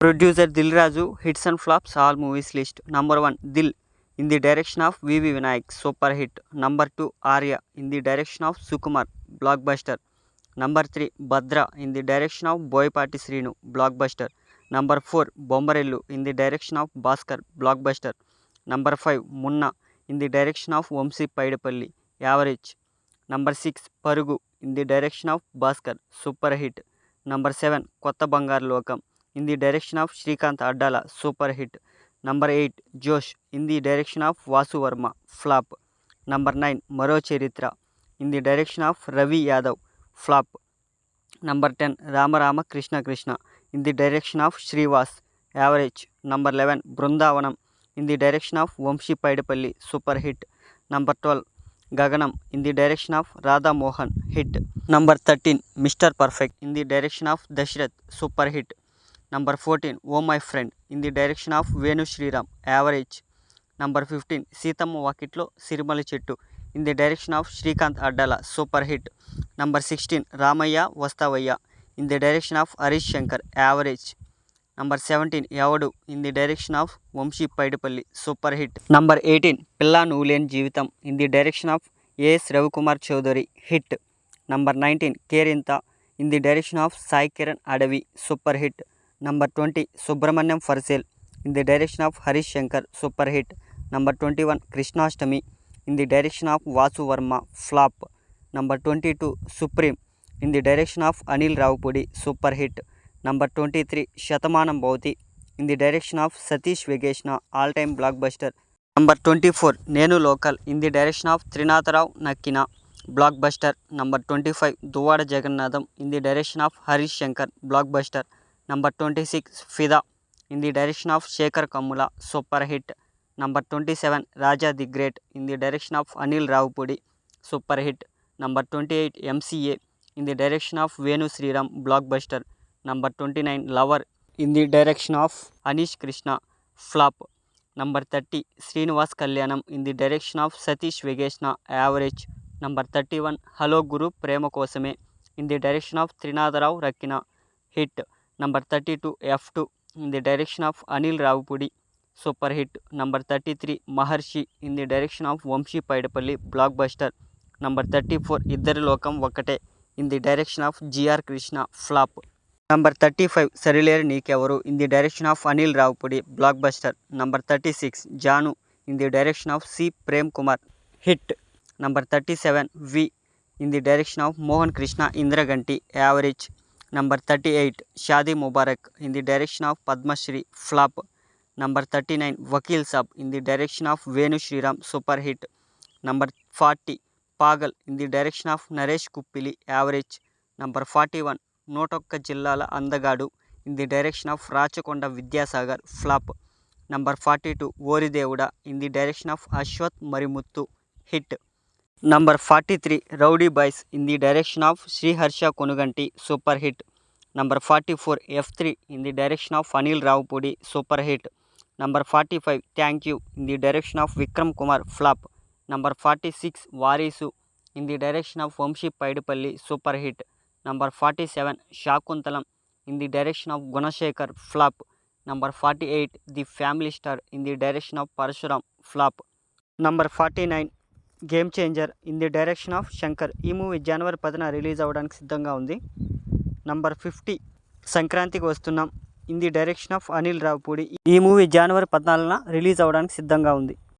Producer Dil Raju, hits and flops, all movies list. Number 1, Dil, in the direction of V.V. Vinayak, super hit. Number 2, Arya, in the direction of Sukumar, blockbuster. Number 3, Bhadra, in the direction of Boyapati Srinu, blockbuster. Number 4, Bombarellu, in the direction of Bhaskar, blockbuster. Number 5, Munna, in the direction of Vamsi Paidapalli, average. Number 6, Parugu, in the direction of Bhaskar, super hit. Number 7, Kotta Bangaru Lokam, in the direction of Srikanth Addala, super hit. Number 8, Josh, in the direction of Vasu Verma, flop. Number 9, Maro Charitra, in the direction of Ravi Yadav, flop. Number 10, Rama Rama Krishna Krishna, in the direction of Srivas, average. Number 11, Brundavanam, in the direction of Vamsi Paidapalli, super hit. Number 12, Gaganam, in the direction of Radha Mohan, hit. Number 13, Mr. Perfect, in the direction of Dashrath, super hit. Number 14, Oh My Friend, in the direction of Venu Sriram, average. Number 15, Seethamma Vakitlo Sirimali Chettu, in the direction of Srikanth Addala, super hit. Number 16, Ramayya Vastavaya, in the direction of Harish Shankar, average. Number 17, Yavadu, in the direction of Vamsi Paidapalli, super hit. Number 18, Pilla Nulen Jeevitam, in the direction of A.S. Ravikumar Chaudhary, hit. Number 19, Kerinta, in the direction of Sai Kiran Adavi, super hit. Number 20, Subramanyam for Sale, in the direction of Harish Shankar, super hit. Number 21, Krishnashtami, in the direction of Vasu Verma, flop. Number 22, Supreme, in the direction of Anil Ravapudi, super hit. Number 23, Shatamanam Bhavati, in the direction of Satish Vegeshna, all-time blockbuster. Number 24, Nenu Local, in the direction of Trinatharav Nakkina, blockbuster. Number 25, Duvada Jagannatham, in the direction of Harish Shankar, blockbuster. Number 26, Fida, in the direction of Shekhar Kammula, super hit. Number 27, Raja the Great, in the direction of Anil Ravapudi, super hit. Number 28, MCA, in the direction of Venu Sriram, blockbuster. Number 29, Lover, in the direction of Anish Krishna, flop. Number 30, Srinivas Kalyanam, in the direction of Satish Vegeshna, average. Number 31, Hello Guru Prema Kosame, in the direction of Trinatharav Rakkina, hit. Number 32, F2, in the direction of Anil Ravapudi, super hit. Number 33, Maharshi, in the direction of Vamsi Paidapalli, blockbuster. Number 34, Iddaru Lokam Vakate, in the direction of G.R. Krishna, flop. Number 35, Sarileru Neekevaru, in the direction of Anil Ravapudi, blockbuster. Number 36, Janu, in the direction of C. Prem Kumar, hit. Number 37, V, in the direction of Mohan Krishna Indraganti, average. Number 38, Shadi Mubarak, in the direction of Padma Shri, flop. Number 39, Vakil Sab, in the direction of Venu Sriram, super hit. Number 40, Pagal, in the direction of Naresh Kuppili, average. Number 41, Notokka Jillala Andagadu, in the direction of Rachakonda Vidyasagar, flop. Number 42, Ori Devuda, in the direction of Ashwath Marimuttu, hit. Number 43, Rowdy Boys, in the direction of Sri Harsha Konuganti, super hit. Number 44, F3, in the direction of Anil Ravapudi, super hit. Number 45, Thank You, in the direction of Vikram Kumar, flop. Number 46, Varisu, in the direction of Vamsi Paidapalli, super hit. Number 47, Shakuntalam, in the direction of Gunashekhar, flop. Number 48, The Family Star, in the direction of Parshuram, flop. Number 49, game changer, in the direction of Shankar. ఈ movie జనవరి 10న release అవ్వడానికి సిద్ధంగా ఉంది. Number 50, సంక్రాంతికి వస్తున్నాం, in the direction of Anil Ravipudi. ఈ movie జనవరి 14న release అవ్వడానికి సిద్ధంగా ఉంది.